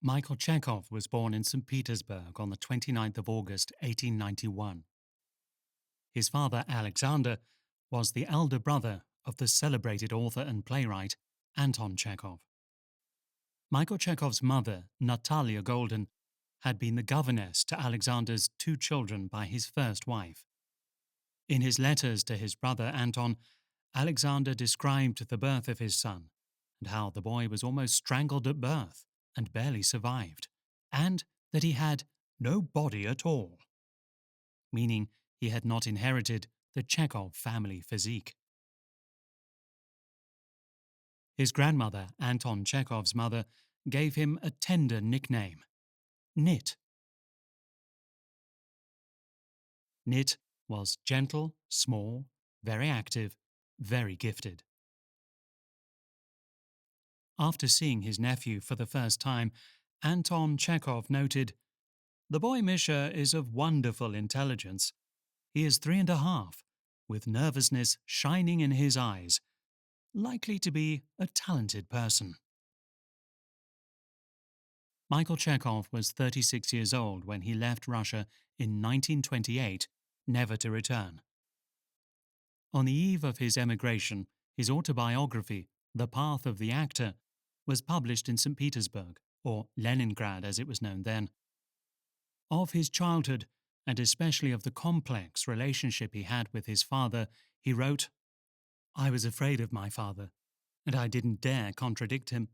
Michael Chekhov was born in St. Petersburg on the 29th of August 1891. His father, Alexander, was the elder brother of the celebrated author and playwright Anton Chekhov. Michael Chekhov's mother, Natalia Golden, had been the governess to Alexander's two children by his first wife. In his letters to his brother Anton, Alexander described the birth of his son and how the boy was almost strangled at birth and barely survived, and that he had no body at all, meaning he had not inherited the Chekhov family physique. His grandmother, Anton Chekhov's mother, gave him a tender nickname, Nit. Nit was gentle, small, very active, very gifted. After seeing his nephew for the first time, Anton Chekhov noted, "The boy Misha is of wonderful intelligence. He is 3.5, with nervousness shining in his eyes, likely to be a talented person." Michael Chekhov was 36 years old when he left Russia in 1928, never to return. On the eve of his emigration, his autobiography, The Path of the Actor, was published in St. Petersburg, or Leningrad as it was known then. Of his childhood, and especially of the complex relationship he had with his father, he wrote, "I was afraid of my father, and I didn't dare contradict him.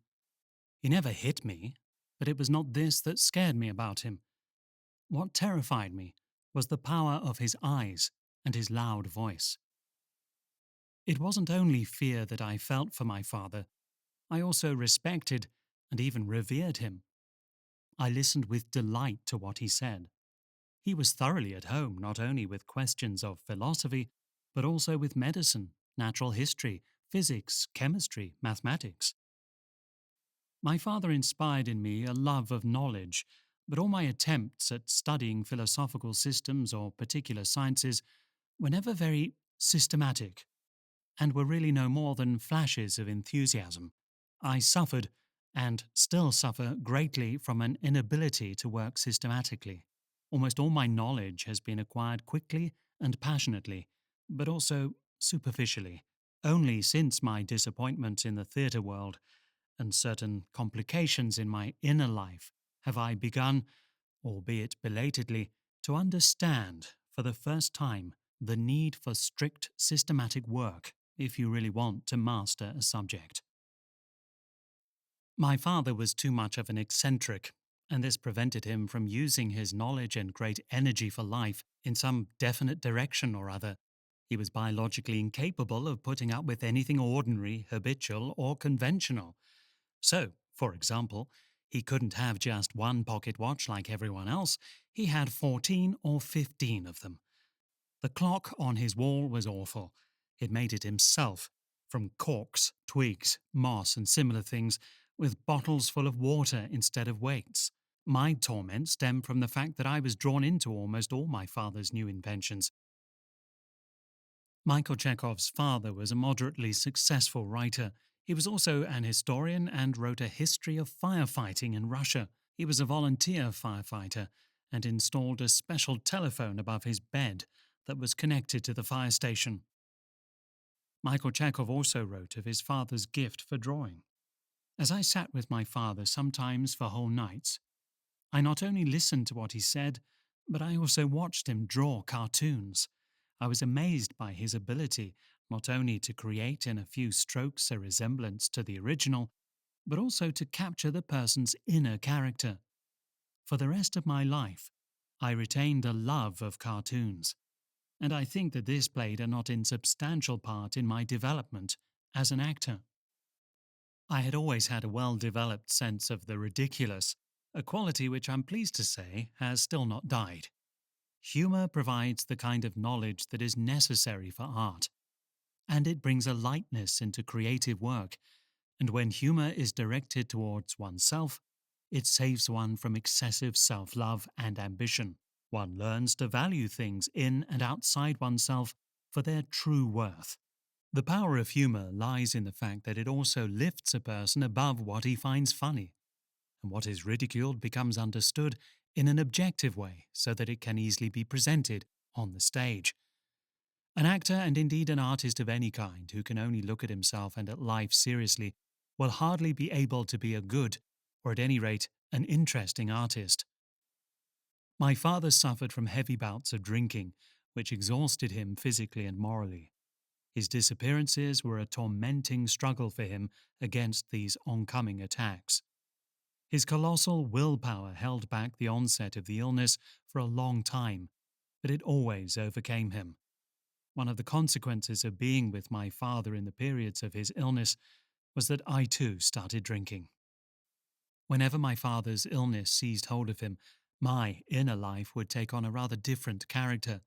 He never hit me, but it was not this that scared me about him. What terrified me was the power of his eyes and his loud voice. It wasn't only fear that I felt for my father, I also respected and even revered him. I listened with delight to what he said. He was thoroughly at home not only with questions of philosophy, but also with medicine, natural history, physics, chemistry, mathematics. My father inspired in me a love of knowledge, but all my attempts at studying philosophical systems or particular sciences were never very systematic, and were really no more than flashes of enthusiasm. I suffered, and still suffer greatly from an inability to work systematically. Almost all my knowledge has been acquired quickly and passionately, but also superficially. Only since my disappointment in the theatre world and certain complications in my inner life have I begun, albeit belatedly, to understand for the first time the need for strict systematic work if you really want to master a subject. My father was too much of an eccentric, and this prevented him from using his knowledge and great energy for life in some definite direction or other. He was biologically incapable of putting up with anything ordinary, habitual, or conventional. So, for example, he couldn't have just one pocket watch like everyone else, he had 14 or 15 of them. The clock on his wall was awful. He'd made it himself, from corks, twigs, moss, and similar things, with bottles full of water instead of weights. My torment stemmed from the fact that I was drawn into almost all my father's new inventions. Michael Chekhov's father was a moderately successful writer. He was also an historian and wrote a history of firefighting in Russia. He was a volunteer firefighter and installed a special telephone above his bed that was connected to the fire station. Michael Chekhov also wrote of his father's gift for drawing. As I sat with my father sometimes for whole nights, I not only listened to what he said, but I also watched him draw cartoons. I was amazed by his ability not only to create in a few strokes a resemblance to the original, but also to capture the person's inner character. For the rest of my life, I retained a love of cartoons, and I think that this played a not insubstantial part in my development as an actor. I had always had a well-developed sense of the ridiculous, a quality which I'm pleased to say has still not died. Humour provides the kind of knowledge that is necessary for art, and it brings a lightness into creative work, and when humour is directed towards oneself, it saves one from excessive self-love and ambition. One learns to value things in and outside oneself for their true worth. The power of humour lies in the fact that it also lifts a person above what he finds funny. and what is ridiculed becomes understood in an objective way so that it can easily be presented on the stage. An actor, and indeed an artist of any kind, who can only look at himself and at life seriously will hardly be able to be a good, or at any rate, an interesting artist. My father suffered from heavy bouts of drinking, which exhausted him physically and morally. His disappearances were a tormenting struggle for him against these oncoming attacks. His colossal willpower held back the onset of the illness for a long time, but it always overcame him. One of the consequences of being with my father in the periods of his illness was that I too started drinking. Whenever my father's illness seized hold of him, my inner life would take on a rather different character.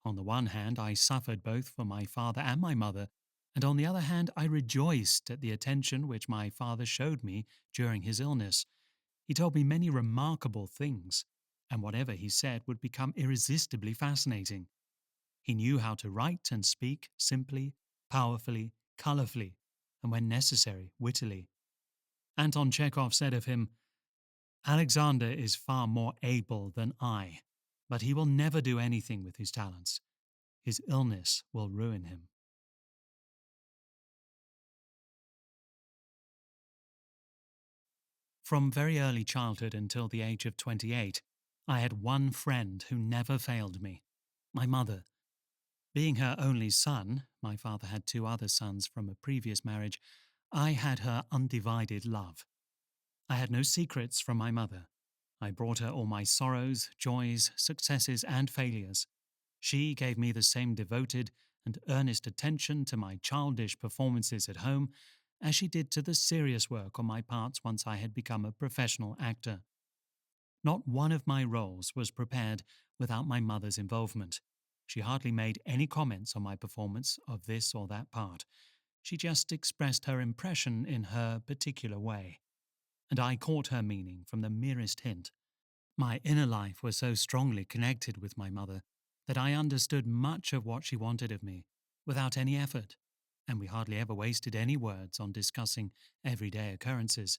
On the one hand, I suffered both for my father and my mother, and on the other hand, I rejoiced at the attention which my father showed me during his illness. He told me many remarkable things, and whatever he said would become irresistibly fascinating. He knew how to write and speak simply, powerfully, colourfully, and when necessary, wittily. Anton Chekhov said of him, "Alexander is far more able than I, but he will never do anything with his talents. His illness will ruin him." From very early childhood until the age of 28, I had one friend who never failed me: my mother. Being her only son, my father had two other sons from a previous marriage, I had her undivided love. I had no secrets from my mother. I brought her all my sorrows, joys, successes, and failures. She gave me the same devoted and earnest attention to my childish performances at home as she did to the serious work on my parts once I had become a professional actor. Not one of my roles was prepared without my mother's involvement. She hardly made any comments on my performance of this or that part. She just expressed her impression in her particular way, and I caught her meaning from the merest hint. My inner life was so strongly connected with my mother that I understood much of what she wanted of me without any effort, and we hardly ever wasted any words on discussing everyday occurrences.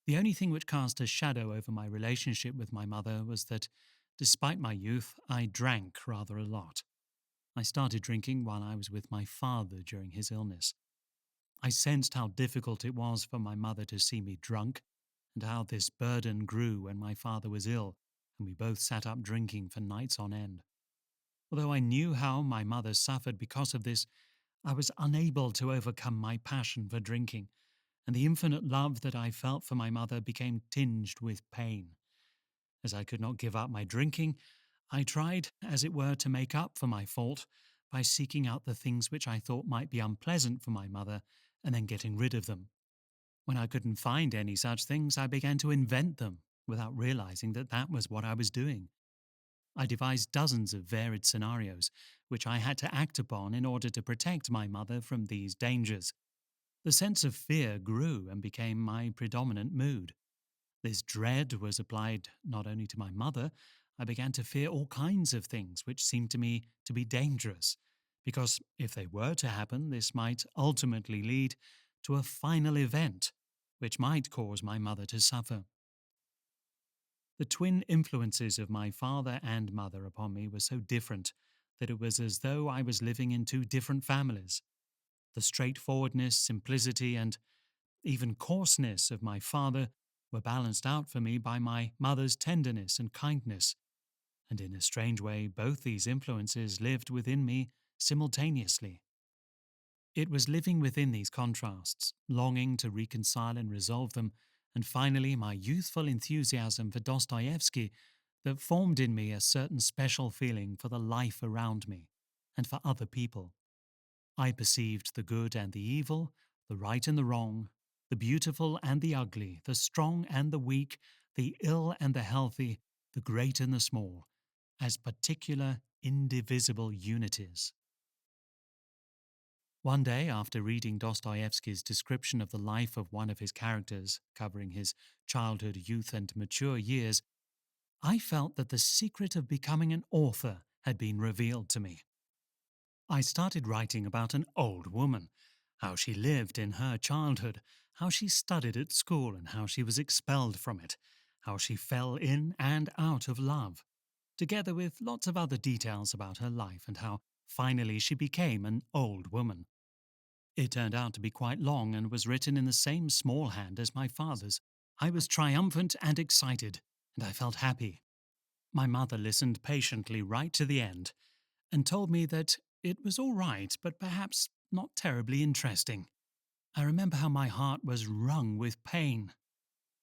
The only thing which cast a shadow over my relationship with my mother was that, despite my youth, I drank rather a lot. I started drinking while I was with my father during his illness. I sensed how difficult it was for my mother to see me drunk, and how this burden grew when my father was ill, and we both sat up drinking for nights on end. Although I knew how my mother suffered because of this, I was unable to overcome my passion for drinking, and the infinite love that I felt for my mother became tinged with pain. As I could not give up my drinking, I tried, as it were, to make up for my fault by seeking out the things which I thought might be unpleasant for my mother and then getting rid of them. When I couldn't find any such things, I began to invent them without realizing that that was what I was doing. I devised dozens of varied scenarios, which I had to act upon in order to protect my mother from these dangers. The sense of fear grew and became my predominant mood. This dread was applied not only to my mother. I began to fear all kinds of things which seemed to me to be dangerous, because if they were to happen, this might ultimately lead to a final event which might cause my mother to suffer. The twin influences of my father and mother upon me were so different that it was as though I was living in two different families. The straightforwardness, simplicity, and even coarseness of my father were balanced out for me by my mother's tenderness and kindness, and in a strange way, both these influences lived within me simultaneously. It was living within these contrasts, longing to reconcile and resolve them, and finally my youthful enthusiasm for Dostoevsky that formed in me a certain special feeling for the life around me and for other people. I perceived the good and the evil, the right and the wrong, the beautiful and the ugly, the strong and the weak, the ill and the healthy, the great and the small, as particular, indivisible unities. One day, after reading Dostoevsky's description of the life of one of his characters, covering his childhood, youth, and mature years, I felt that the secret of becoming an author had been revealed to me. I started writing about an old woman, how she lived in her childhood, how she studied at school and how she was expelled from it, how she fell in and out of love, together with lots of other details about her life and how finally she became an old woman. It turned out to be quite long and was written in the same small hand as my father's. I was triumphant and excited, and I felt happy. My mother listened patiently right to the end and told me that it was all right, but perhaps not terribly interesting. I remember how my heart was wrung with pain.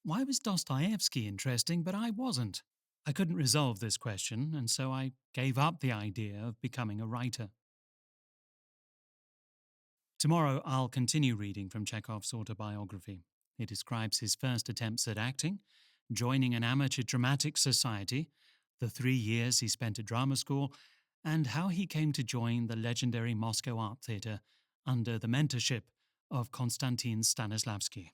Why was Dostoevsky interesting, but I wasn't? I couldn't resolve this question, and so I gave up the idea of becoming a writer. Tomorrow, I'll continue reading from Chekhov's autobiography. It describes his first attempts at acting, joining an amateur dramatic society, the 3 years he spent at drama school, and how he came to join the legendary Moscow Art Theatre under the mentorship of Konstantin Stanislavski.